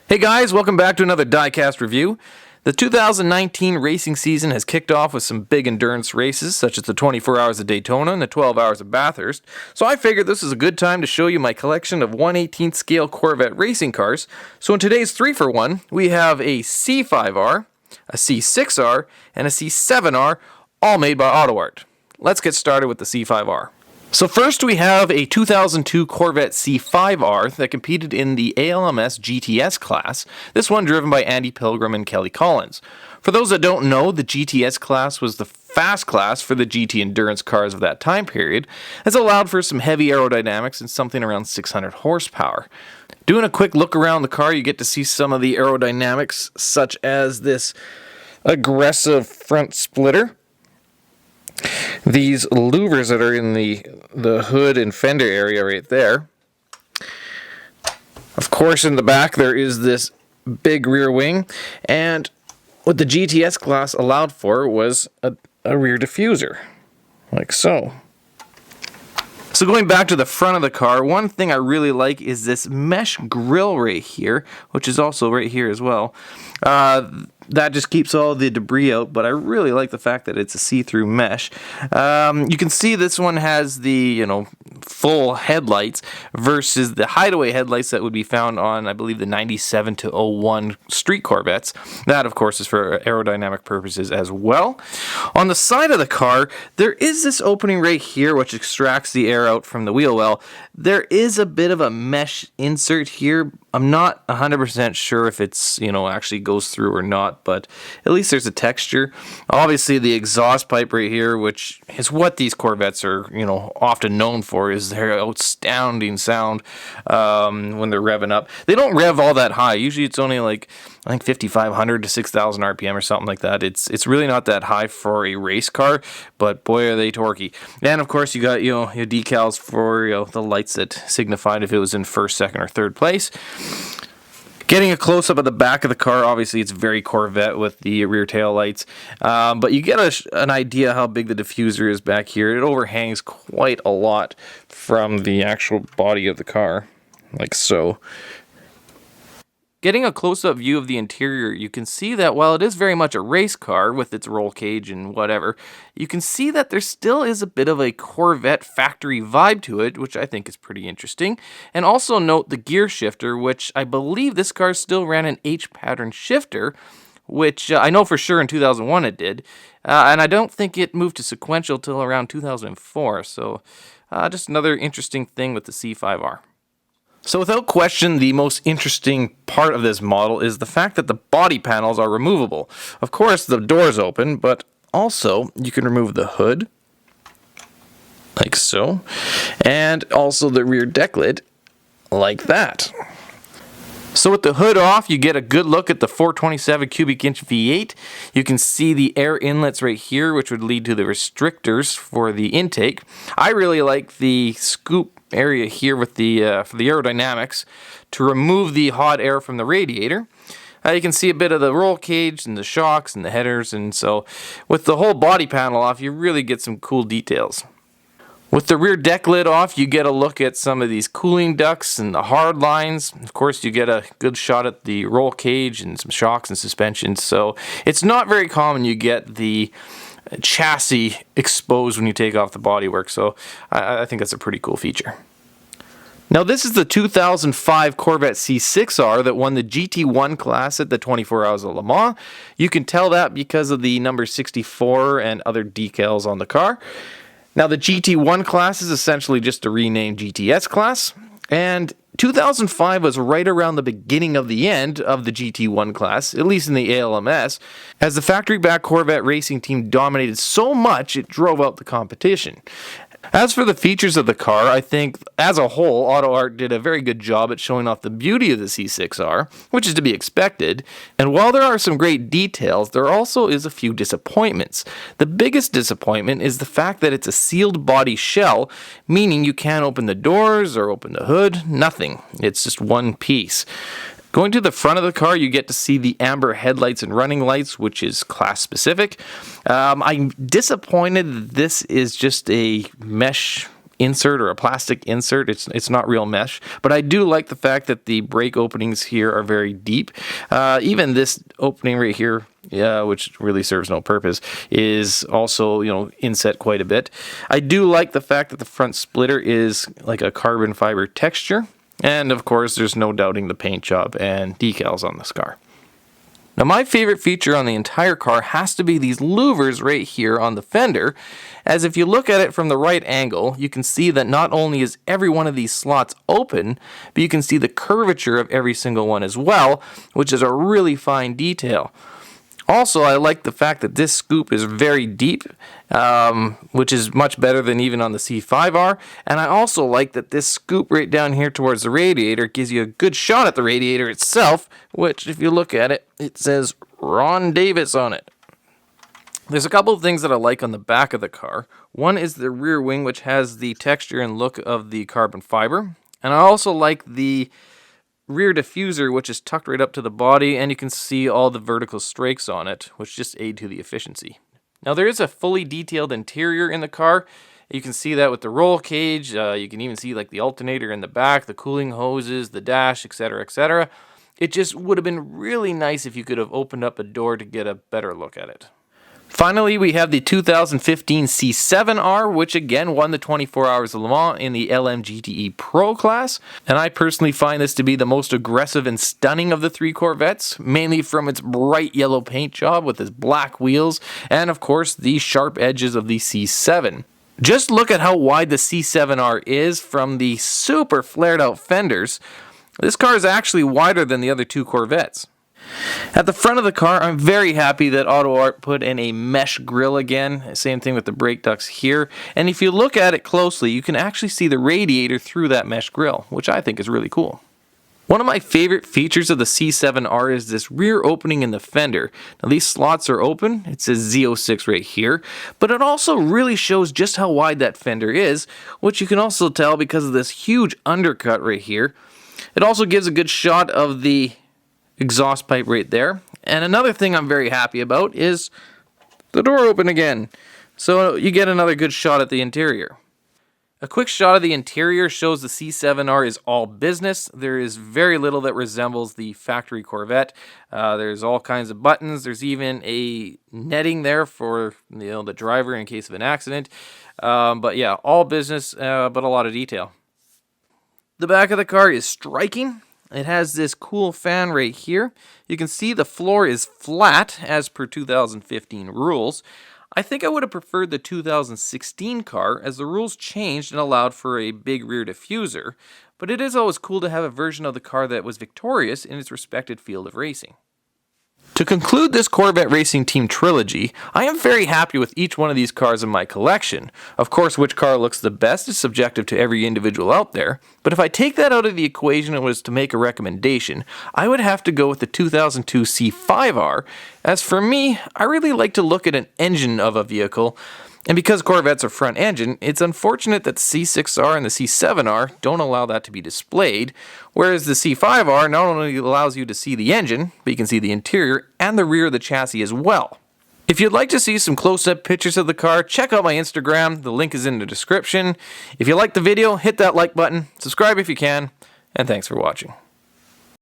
Hey guys, welcome back to another diecast review. The 2019 racing season has kicked off with some big endurance races, such as the 24 Hours of Daytona and the 12 Hours of Bathurst, so I figured this is a good time to show you my collection of 1/18th scale Corvette racing cars. So in today's 3-for-1, we have a C5R, a C6R, and a C7R, all made by AutoArt. Let's get started with the C5R. So first we have a 2002 Corvette C5R that competed in the ALMS GTS class, this one driven by Andy Pilgrim and Kelly Collins. For those that don't know, the GTS class was the fast class for the GT endurance cars of that time period, as it allowed for some heavy aerodynamics and something around 600 horsepower. Doing a quick look around the car, you get to see some of the aerodynamics, such as this aggressive front splitter, these louvers that are in the hood and fender area right there. Of course, in the back there is this big rear wing, and what the GTS class allowed for was a rear diffuser, like so. So going back to the front of the car, one thing I really like is this mesh grille right here, which is also right here as well. That just keeps all the debris out, but I really like the fact that it's a see-through mesh. You can see this one has the, full headlights versus the hideaway headlights that would be found on, I believe, the 97 to 01 street Corvettes. That, of course, is for aerodynamic purposes as well. On the side of the car, there is this opening right here which extracts the air out from the wheel well. There is a bit of a mesh insert here. I'm not 100% sure if it's, actually goes through or not, but at least there's a texture. Obviously, the exhaust pipe right here, which is what these Corvettes are, often known for, is their outstanding sound when they're revving up. They don't rev all that high. Usually it's only like, I think 5,500 to 6,000 RPM or something like that. It's really not that high for a race car, but boy are they torquey. And of course you got, your decals for, the lights that signified if it was in first, second, or third place. Getting a close-up of the back of the car, obviously it's very Corvette with the rear tail lights, but you get an idea how big the diffuser is back here. It overhangs quite a lot from the actual body of the car, like so. Getting a close-up view of the interior, you can see that while it is very much a race car with its roll cage and whatever, you can see that there still is a bit of a Corvette factory vibe to it, which I think is pretty interesting. And also note the gear shifter, which I believe this car still ran an H-pattern shifter, which I know for sure in 2001 it did. And I don't think it moved to sequential till around 2004, so just another interesting thing with the C5R. So without question, the most interesting part of this model is the fact that the body panels are removable. Of course, the door's open, but also you can remove the hood, like so, and also the rear deck lid, like that. So with the hood off, you get a good look at the 427 cubic inch V8. You can see the air inlets right here, which would lead to the restrictors for the intake. I really like the scoop area here with the for the aerodynamics to remove the hot air from the radiator. You can see a bit of the roll cage and the shocks and the headers, and so with the whole body panel off, you really get some cool details. With the rear deck lid off, you get a look at some of these cooling ducts and the hard lines. Of course, you get a good shot at the roll cage and some shocks and suspensions. So it's not very common you get the chassis exposed when you take off the bodywork. So I think that's a pretty cool feature. Now this is the 2005 Corvette C6R that won the GT1 class at the 24 Hours of Le Mans. You can tell that because of the number 64 and other decals on the car. Now the GT1 class is essentially just a renamed GTS class, and 2005 was right around the beginning of the end of the GT1 class, at least in the ALMS, as the factory-backed Corvette racing team dominated so much it drove out the competition. As for the features of the car, I think, as a whole, AutoArt did a very good job at showing off the beauty of the C6R, which is to be expected, and while there are some great details, there also is a few disappointments. The biggest disappointment is the fact that it's a sealed body shell, meaning you can't open the doors or open the hood, nothing. It's just one piece. Going to the front of the car, you get to see the amber headlights and running lights, which is class specific. I'm disappointed that this is just a mesh insert or a plastic insert. It's not real mesh, but I do like the fact that the brake openings here are very deep. Even this opening right here, which really serves no purpose, is also, inset quite a bit. I do like the fact that the front splitter is like a carbon fiber texture, and of course there's no doubting the paint job and decals on this car. Now my favorite feature on the entire car has to be these louvers right here on the fender, as if you look at it from the right angle, you can see that not only is every one of these slots open, but you can see the curvature of every single one as well, which is a really fine detail. Also, I like the fact that this scoop is very deep, which is much better than even on the C5R. And I also like that this scoop right down here towards the radiator gives you a good shot at the radiator itself, which, if you look at it, it says Ron Davis on it. There's a couple of things that I like on the back of the car. One is the rear wing, which has the texture and look of the carbon fiber. And I also like the rear diffuser, which is tucked right up to the body, and you can see all the vertical strakes on it, which just aid to the efficiency. Now there is a fully detailed interior in the car. You can see that with the roll cage. You can even see like the alternator in the back, the cooling hoses, the dash, etc., etc. It just would have been really nice if you could have opened up a door to get a better look at it. Finally, we have the 2015 C7R, which again won the 24 Hours of Le Mans in the LMGTE Pro class. And I personally find this to be the most aggressive and stunning of the three Corvettes, mainly from its bright yellow paint job with its black wheels, and of course the sharp edges of the C7. Just look at how wide the C7R is from the super flared out fenders. This car is actually wider than the other two Corvettes. At the front of the car, I'm very happy that AutoArt put in a mesh grille again. Same thing with the brake ducts here. And if you look at it closely, you can actually see the radiator through that mesh grille, which I think is really cool. One of my favorite features of the C7R is this rear opening in the fender. Now these slots are open, it says Z06 right here, but it also really shows just how wide that fender is, which you can also tell because of this huge undercut right here. It also gives a good shot of the exhaust pipe right there. And another thing I'm very happy about is the door open again. So you get another good shot at the interior. A quick shot of the interior shows the C7R is all business. There is very little that resembles the factory Corvette. There's all kinds of buttons. There's even a netting there for the driver in case of an accident. But yeah, all business, but a lot of detail. The back of the car is striking. It has this cool fan right here. You can see the floor is flat as per 2015 rules. I think I would have preferred the 2016 car as the rules changed and allowed for a big rear diffuser, but it is always cool to have a version of the car that was victorious in its respected field of racing. To conclude this Corvette Racing Team trilogy, I am very happy with each one of these cars in my collection. Of course, which car looks the best is subjective to every individual out there, but if I take that out of the equation and was to make a recommendation, I would have to go with the 2002 C5R. As for me, I really like to look at an engine of a vehicle, and because Corvettes are front engine, it's unfortunate that the C6R and the C7R don't allow that to be displayed, whereas the C5R not only allows you to see the engine, but you can see the interior and the rear of the chassis as well. If you'd like to see some close-up pictures of the car, check out my Instagram, the link is in the description. If you liked the video, hit that like button, subscribe if you can, and thanks for watching.